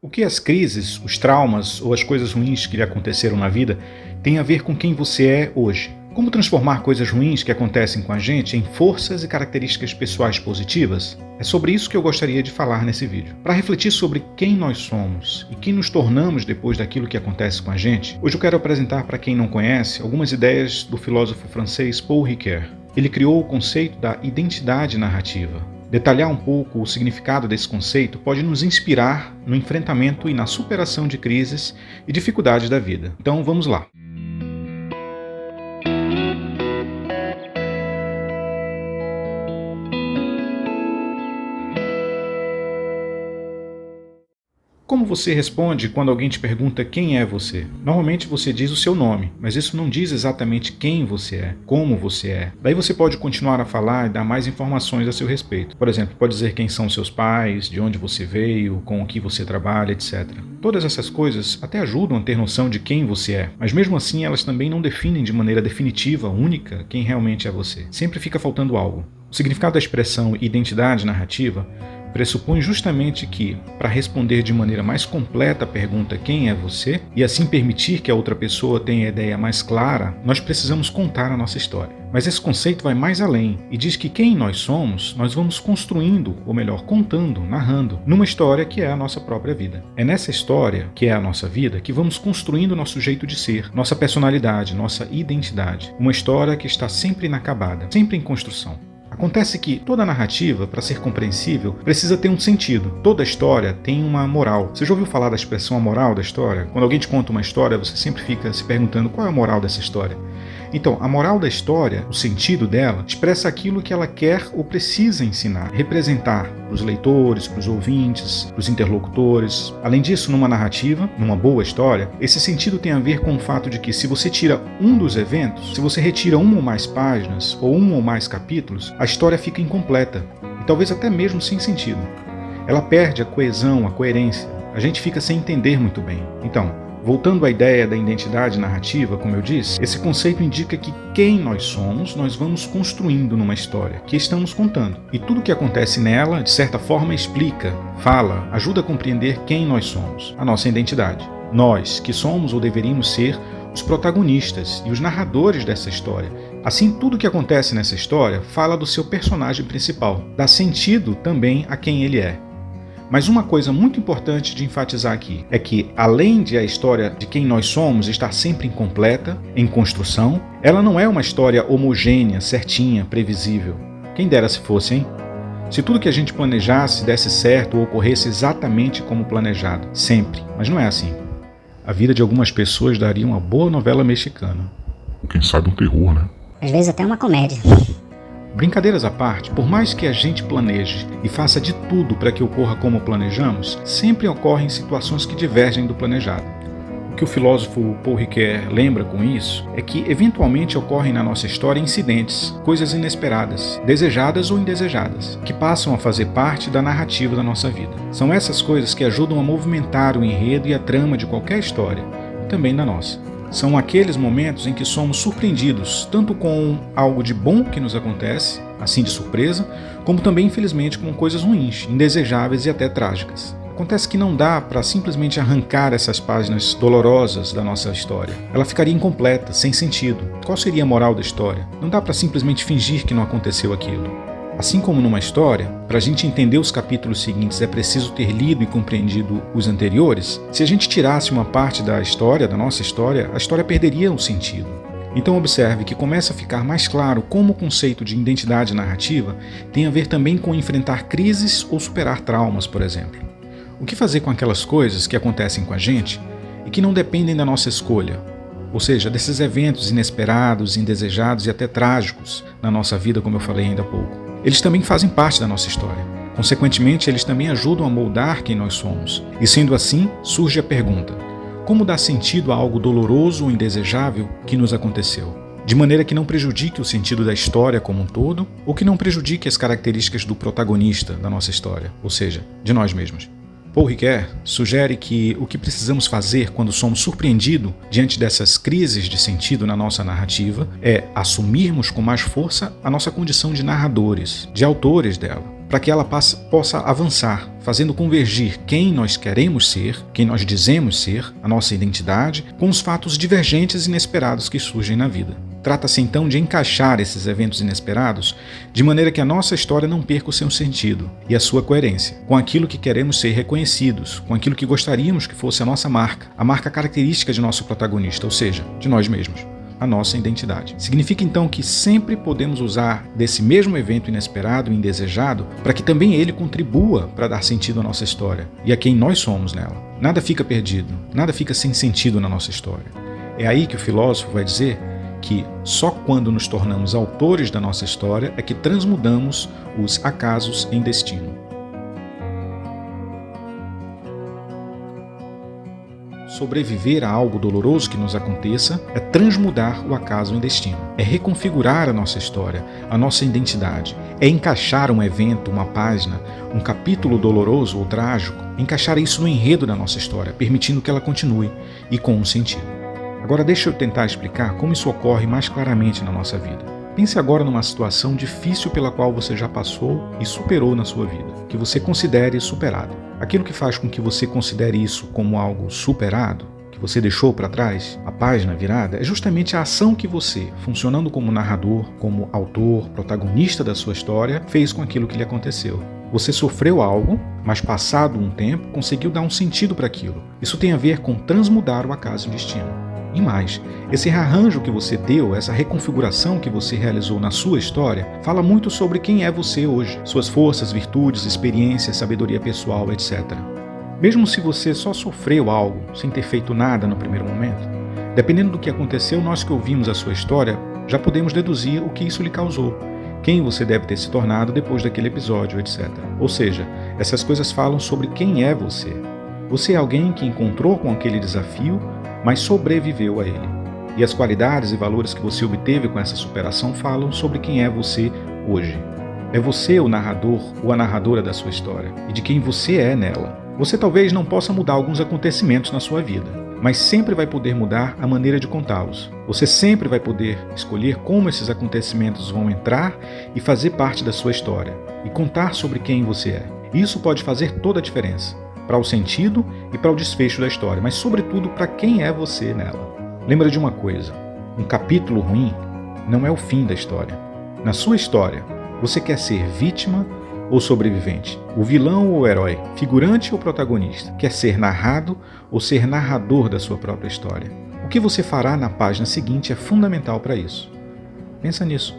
O que as crises, os traumas ou as coisas ruins que lhe aconteceram na vida têm a ver com quem você é hoje? Como transformar coisas ruins que acontecem com a gente em forças e características pessoais positivas? É sobre isso que eu gostaria de falar nesse vídeo. Para refletir sobre quem nós somos e quem nos tornamos depois daquilo que acontece com a gente, hoje eu quero apresentar para quem não conhece algumas ideias do filósofo francês Paul Ricoeur. Ele criou o conceito da identidade narrativa. Detalhar um pouco o significado desse conceito pode nos inspirar no enfrentamento e na superação de crises e dificuldades da vida. Então vamos lá. Como você responde quando alguém te pergunta quem é você? Normalmente você diz o seu nome, mas isso não diz exatamente quem você é, como você é. Daí você pode continuar a falar e dar mais informações a seu respeito. Por exemplo, pode dizer quem são seus pais, de onde você veio, com o que você trabalha, etc. Todas essas coisas até ajudam a ter noção de quem você é, mas mesmo assim elas também não definem de maneira definitiva, única, quem realmente é você. Sempre fica faltando algo. O significado da expressão identidade narrativa pressupõe justamente que, para responder de maneira mais completa a pergunta quem é você, e assim permitir que a outra pessoa tenha a ideia mais clara, nós precisamos contar a nossa história. Mas esse conceito vai mais além e diz que quem nós somos, nós vamos construindo, ou melhor, contando, narrando, numa história que é a nossa própria vida. É nessa história, que é a nossa vida, que vamos construindo nosso jeito de ser, nossa personalidade, nossa identidade. Uma história que está sempre inacabada, sempre em construção. Acontece que toda narrativa, para ser compreensível, precisa ter um sentido. Toda história tem uma moral. Você já ouviu falar da expressão a moral da história? Quando alguém te conta uma história, você sempre fica se perguntando qual é a moral dessa história. Então, a moral da história, o sentido dela, expressa aquilo que ela quer ou precisa ensinar, representar para os leitores, para os ouvintes, para os interlocutores. Além disso, numa narrativa, numa boa história, esse sentido tem a ver com o fato de que se você tira um dos eventos, se você retira uma ou mais páginas ou um ou mais capítulos, a história fica incompleta e talvez até mesmo sem sentido. Ela perde a coesão, a coerência. A gente fica sem entender muito bem. Então, voltando à ideia da identidade narrativa, como eu disse, esse conceito indica que quem nós somos, nós vamos construindo numa história, que estamos contando. E tudo que acontece nela, de certa forma, explica, fala, ajuda a compreender quem nós somos, a nossa identidade. Nós, que somos ou deveríamos ser os protagonistas e os narradores dessa história. Assim, tudo que acontece nessa história fala do seu personagem principal, dá sentido também a quem ele é. Mas uma coisa muito importante de enfatizar aqui é que, além de a história de quem nós somos estar sempre incompleta, em construção, ela não é uma história homogênea, certinha, previsível. Quem dera se fosse, hein? Se tudo que a gente planejasse desse certo ou ocorresse exatamente como planejado, sempre. Mas não é assim. A vida de algumas pessoas daria uma boa novela mexicana. Quem sabe um terror, né? Às vezes até uma comédia. Brincadeiras à parte, por mais que a gente planeje e faça de tudo para que ocorra como planejamos, sempre ocorrem situações que divergem do planejado. O que o filósofo Paul Ricoeur lembra com isso é que eventualmente ocorrem na nossa história incidentes, coisas inesperadas, desejadas ou indesejadas, que passam a fazer parte da narrativa da nossa vida. São essas coisas que ajudam a movimentar o enredo e a trama de qualquer história, e também da nossa. São aqueles momentos em que somos surpreendidos, tanto com algo de bom que nos acontece, assim de surpresa, como também, infelizmente, com coisas ruins, indesejáveis e até trágicas. Acontece que não dá para simplesmente arrancar essas páginas dolorosas da nossa história. Ela ficaria incompleta, sem sentido. Qual seria a moral da história? Não dá para simplesmente fingir que não aconteceu aquilo. Assim como numa história, para a gente entender os capítulos seguintes é preciso ter lido e compreendido os anteriores, se a gente tirasse uma parte da história, da nossa história, a história perderia o sentido. Então observe que começa a ficar mais claro como o conceito de identidade narrativa tem a ver também com enfrentar crises ou superar traumas, por exemplo. O que fazer com aquelas coisas que acontecem com a gente e que não dependem da nossa escolha? Ou seja, desses eventos inesperados, indesejados e até trágicos na nossa vida, como eu falei ainda há pouco. Eles também fazem parte da nossa história. Consequentemente, eles também ajudam a moldar quem nós somos. E sendo assim, surge a pergunta: como dar sentido a algo doloroso ou indesejável que nos aconteceu? De maneira que não prejudique o sentido da história como um todo, ou que não prejudique as características do protagonista da nossa história, ou seja, de nós mesmos. Paul Ricoeur sugere que o que precisamos fazer quando somos surpreendidos diante dessas crises de sentido na nossa narrativa é assumirmos com mais força a nossa condição de narradores, de autores dela. para que ela possa avançar, fazendo convergir quem nós queremos ser, quem nós dizemos ser, a nossa identidade, com os fatos divergentes e inesperados que surgem na vida. Trata-se então de encaixar esses eventos inesperados de maneira que a nossa história não perca o seu sentido e a sua coerência, com aquilo que queremos ser reconhecidos, com aquilo que gostaríamos que fosse a nossa marca, a marca característica de nosso protagonista, ou seja, de nós mesmos, a nossa identidade. Significa então que sempre podemos usar desse mesmo evento inesperado e indesejado para que também ele contribua para dar sentido à nossa história e a quem nós somos nela. Nada fica perdido, nada fica sem sentido na nossa história. É aí que o filósofo vai dizer que só quando nos tornamos autores da nossa história é que transmudamos os acasos em destino. Sobreviver a algo doloroso que nos aconteça é transmudar o acaso em destino. É reconfigurar a nossa história, a nossa identidade. É encaixar um evento, uma página, um capítulo doloroso ou trágico, encaixar isso no enredo da nossa história, permitindo que ela continue e com um sentido. Agora deixa eu tentar explicar como isso ocorre mais claramente na nossa vida. Pense agora numa situação difícil pela qual você já passou e superou na sua vida, que você considere superado. Aquilo que faz com que você considere isso como algo superado, que você deixou para trás, a página virada, é justamente a ação que você, funcionando como narrador, como autor, protagonista da sua história, fez com aquilo que lhe aconteceu. Você sofreu algo, mas passado um tempo, conseguiu dar um sentido para aquilo. Isso tem a ver com transmudar o acaso e o destino. E mais, esse rearranjo que você deu, essa reconfiguração que você realizou na sua história, fala muito sobre quem é você hoje, suas forças, virtudes, experiências, sabedoria pessoal, etc. Mesmo se você só sofreu algo sem ter feito nada no primeiro momento, dependendo do que aconteceu, nós que ouvimos a sua história já podemos deduzir o que isso lhe causou, quem você deve ter se tornado depois daquele episódio, etc. Ou seja, essas coisas falam sobre quem é você. Você é alguém que encontrou com aquele desafio, mas sobreviveu a ele. E as qualidades e valores que você obteve com essa superação falam sobre quem é você hoje. É você o narrador ou a narradora da sua história e de quem você é nela. Você talvez não possa mudar alguns acontecimentos na sua vida, mas sempre vai poder mudar a maneira de contá-los. Você sempre vai poder escolher como esses acontecimentos vão entrar e fazer parte da sua história e contar sobre quem você é. Isso pode fazer toda a diferença, para o sentido e para o desfecho da história, mas sobretudo para quem é você nela. Lembra de uma coisa, um capítulo ruim não é o fim da história. Na sua história, você quer ser vítima ou sobrevivente? O vilão ou o herói? Figurante ou protagonista? Quer ser narrado ou ser narrador da sua própria história? O que você fará na página seguinte é fundamental para isso. Pensa nisso.